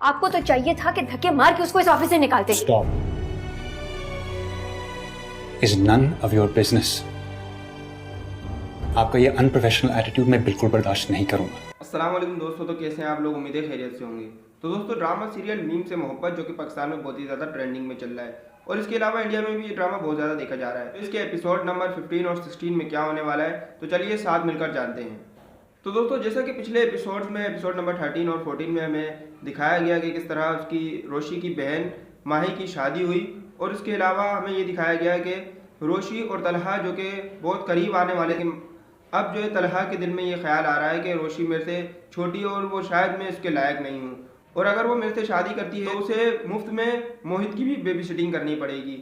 आपको तो चाहिए था कि धक्के मार के उसको इस ऑफिस से निकालते। Stop. Is none of your business. आपका ये अनप्रोफेशनल एटीट्यूड मैं बिल्कुल बर्दाश्त नहीं करूंगा। अस्सलाम वालेकुम दोस्तों, तो कैसे हैं आप लोग? उम्मीदें खैरियत से होंगे। तो दोस्तों, ड्रामा सीरियल मीम से मोहब्बत जो कि पाकिस्तान में बहुत ही ज़्यादा ट्रेंडिंग में चल रहा है और इसके अलावा इंडिया में भी ये ड्रामा बहुत ज़्यादा देखा जा रहा है। तो इसके एपिसोड नंबर 15 और 16 में क्या होने वाला है, तो चलिए साथ मिलकर जानते हैं। तो दोस्तों, जैसा कि पिछले एपिसोड में एपिसोड नंबर 13 और 14 में हमें दिखाया गया कि किस तरह उसकी रोशी की बहन माही की शादी हुई और इसके अलावा हमें ये दिखाया गया कि रोशी और तलहा जो कि बहुत करीब आने वाले थे। अब जो है तलहा के दिल में ये ख्याल आ रहा है कि रोशी मेरे से छोटी और वो शायद मैं इसके लायक नहीं हूँ और अगर वो मेरे से शादी करती है तो उसे मुफ्त में मोहित की भी बेबी सिटिंग करनी पड़ेगी।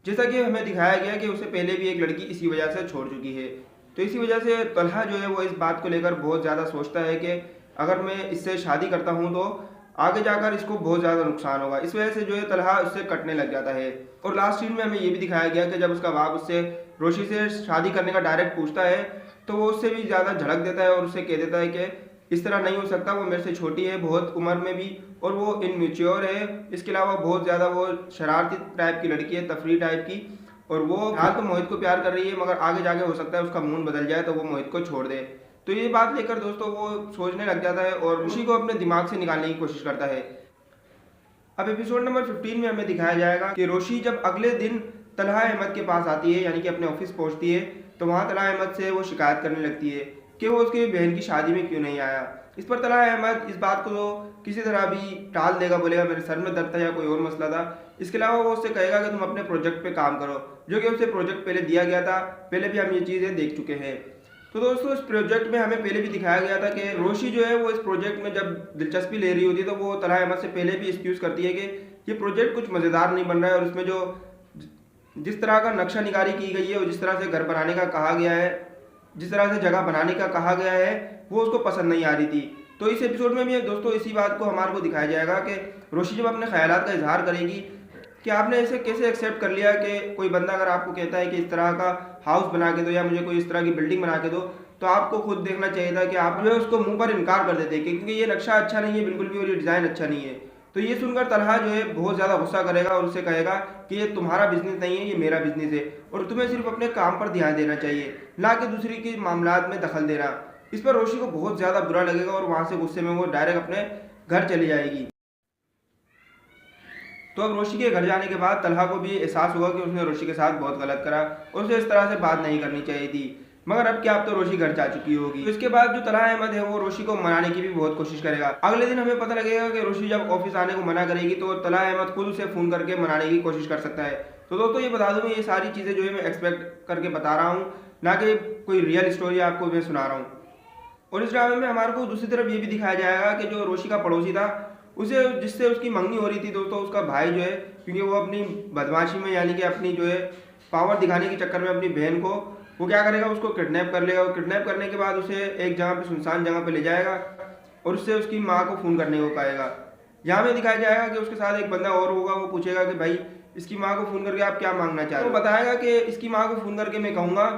जैसा कि हमें दिखाया गया कि उसे पहले भी एक लड़की इसी वजह से छोड़ चुकी है। तो इसी वजह से तलहा जो है वो इस बात को लेकर बहुत ज़्यादा सोचता है कि अगर मैं इससे शादी करता हूँ तो आगे जाकर इसको बहुत ज़्यादा नुकसान होगा। इस वजह से जो है तलहा उससे कटने लग जाता है। और लास्ट सीन में हमें ये भी दिखाया गया कि जब उसका बाप उससे रोशी से शादी करने का डायरेक्ट पूछता है तो वो उससे भी ज़्यादा झड़क देता है और उससे कह देता है कि इस तरह नहीं हो सकता, वो मेरे से छोटी है बहुत उम्र में भी और वो इनमेच्योर है। इसके अलावा बहुत ज़्यादा वो शरारती टाइप की लड़की है, तफरी टाइप की, और वो हाल तो मोहित को प्यार कर रही है मगर आगे जाके हो सकता है उसका मूड बदल जाए तो वो मोहित को छोड़ दे। तो ये बात लेकर दोस्तों वो सोचने लग जाता है और उसी को अपने दिमाग से निकालने की कोशिश करता है। अब एपिसोड नंबर 15 में हमें दिखाया जाएगा कि रोशी जब अगले दिन तलहा अहमद के पास आती है, यानी कि अपने ऑफिस पहुंचती है, तो वहाँ तलहा अहमद से वो शिकायत करने लगती है कि वो उसकी बहन की शादी में क्यों नहीं आया। इस पर तलहा अहमद इस बात को तो किसी तरह भी टाल देगा, बोलेगा मेरे सर में दर्द था या कोई और मसला था। इसके अलावा वो उससे कहेगा कि तुम अपने प्रोजेक्ट पे काम करो, जो कि उसे प्रोजेक्ट पहले दिया गया था। पहले भी हम ये चीज़ें देख चुके हैं। तो दोस्तों, इस प्रोजेक्ट में हमें पहले भी दिखाया गया था कि रोशी जो है वो इस प्रोजेक्ट में जब दिलचस्पी ले रही होती है तो वो तलहा अहमद से पहले भी एक्सक्यूज़ करती है कि ये प्रोजेक्ट कुछ मज़ेदार नहीं बन रहा है और उसमें जो जिस तरह का नक्शा निगारी की गई है और जिस तरह से घर बनाने का कहा गया है, जिस तरह से जगह बनाने का कहा गया है, वो उसको पसंद नहीं आ रही थी। तो इस एपिसोड में भी दोस्तों इसी बात को हमारे को दिखाया जाएगा कि रोशी जब अपने ख्यालात का इजहार करेगी कि आपने ऐसे कैसे एक्सेप्ट कर लिया कि कोई बंदा अगर आपको कहता है कि इस तरह का हाउस बना के दो या मुझे कोई इस तरह की बिल्डिंग बना के दो, तो आपको खुद देखना चाहिए था कि आप जो है उसको मुंह पर इनकार कर देते क्योंकि ये नक्शा अच्छा नहीं है बिल्कुल भी और ये डिज़ाइन अच्छा नहीं है। तो ये सुनकर तलहा जो है बहुत ज़्यादा गुस्सा करेगा और उससे कहेगा कि ये तुम्हारा बिजनेस नहीं है, ये मेरा बिजनेस है और तुम्हें सिर्फ अपने काम पर ध्यान देना चाहिए, ना कि दूसरी के मामलात में दखल देना। इस पर रोशी को बहुत ज़्यादा बुरा लगेगा और वहाँ से गुस्से में वो डायरेक्ट अपने घर चली जाएगी। तो अब रोशी के घर जाने के बाद तलहा को भी एहसास हुआ कि उसने रोशी के साथ बहुत गलत करा और उसे इस तरह से बात नहीं करनी चाहिए थी। मगर अब क्या, अब तो रोशी घर जा चुकी होगी। तो इसके बाद जो तलहा अहमद है वो रोशी को मनाने की भी बहुत कोशिश करेगा। अगले दिन हमें पता लगेगा कि रोशी जब ऑफिस आने को मना करेगी तो तलहा अहमद खुद उसे फ़ोन करके मनाने की कोशिश कर सकता है। तो दोस्तों, ये बता दूँ, ये सारी चीज़ें जो है मैं एक्सपेक्ट करके बता रहा हूँ, ना कि कोई रियल स्टोरी आपको मैं सुना रहा हूँ। और इस ड्रामे में हमारे को दूसरी तरफ ये भी दिखाया जाएगा कि जो रोशी का पड़ोसी था, उसे जिससे उसकी मंगनी हो रही थी दोस्तों, उसका भाई जो है, क्योंकि वो अपनी बदमाशी में यानी कि अपनी जो है पावर दिखाने के चक्कर में अपनी बहन को वो क्या करेगा, उसको किडनैप कर लेगा और किडनैप करने के बाद उसे एक जगह पे सुनसान जगह पे ले जाएगा और उससे उसकी माँ को फ़ोन करने को कहेगा। यहाँ में दिखाया जाएगा कि उसके साथ एक बंदा और होगा, वो पूछेगा कि भाई इसकी माँ को फ़ोन करके आप क्या मांगना चाहते हो। वो बताएगा कि इसकी माँ को फ़ोन करके मैं कहूँगा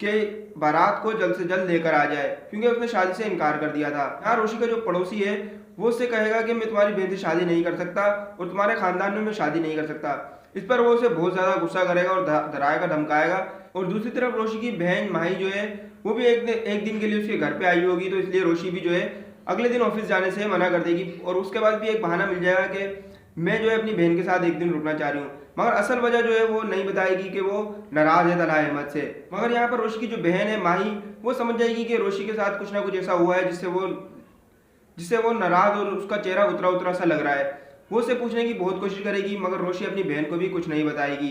कि बारात को जल्द से जल्द लेकर आ जाए क्योंकि उसने शादी से इनकार कर दिया था। यहाँ रोशी का जो पड़ोसी है वो उससे कहेगा कि मैं तुम्हारी बहन से शादी नहीं कर सकता और तुम्हारे ख़ानदान में मैं शादी नहीं कर सकता। इस पर वो उसे बहुत ज़्यादा गुस्सा करेगा और डराएगा धमकाएगा। और दूसरी तरफ रोशी की बहन माही जो है वो भी एक दिन के लिए उसके घर पे आई होगी, तो इसलिए रोशी भी जो है अगले दिन ऑफिस जाने से मना कर देगी और उसके बाद भी एक बहाना मिल जाएगा कि मैं जो है अपनी बहन के साथ एक दिन रुकना चाह रही हूँ। मगर असल वजह जो है वो नहीं बताएगी कि वो नाराज़ है तलहा अहमद से। मगर यहाँ पर रोशी की जो बहन है माही, वो समझ जाएगी कि रोशी के साथ कुछ ना कुछ ऐसा हुआ है जिससे वो नाराज़ और उसका चेहरा उतरा उतरा सा लग रहा है। वो उससे पूछने की बहुत कोशिश करेगी मगर रोशी अपनी बहन को भी कुछ नहीं बताएगी।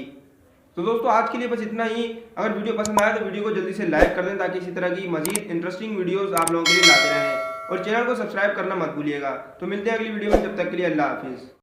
तो दोस्तों, आज के लिए बस इतना ही। अगर वीडियो पसंद आया तो वीडियो को जल्दी से लाइक कर दें ताकि इसी तरह की मजीद इंटरेस्टिंग वीडियोस आप लोगों के लिए लाते रहें और चैनल को सब्सक्राइब करना मत भूलिएगा। तो मिलते हैं अगली वीडियो में, जब तक के लिए अल्लाह हाफिज़।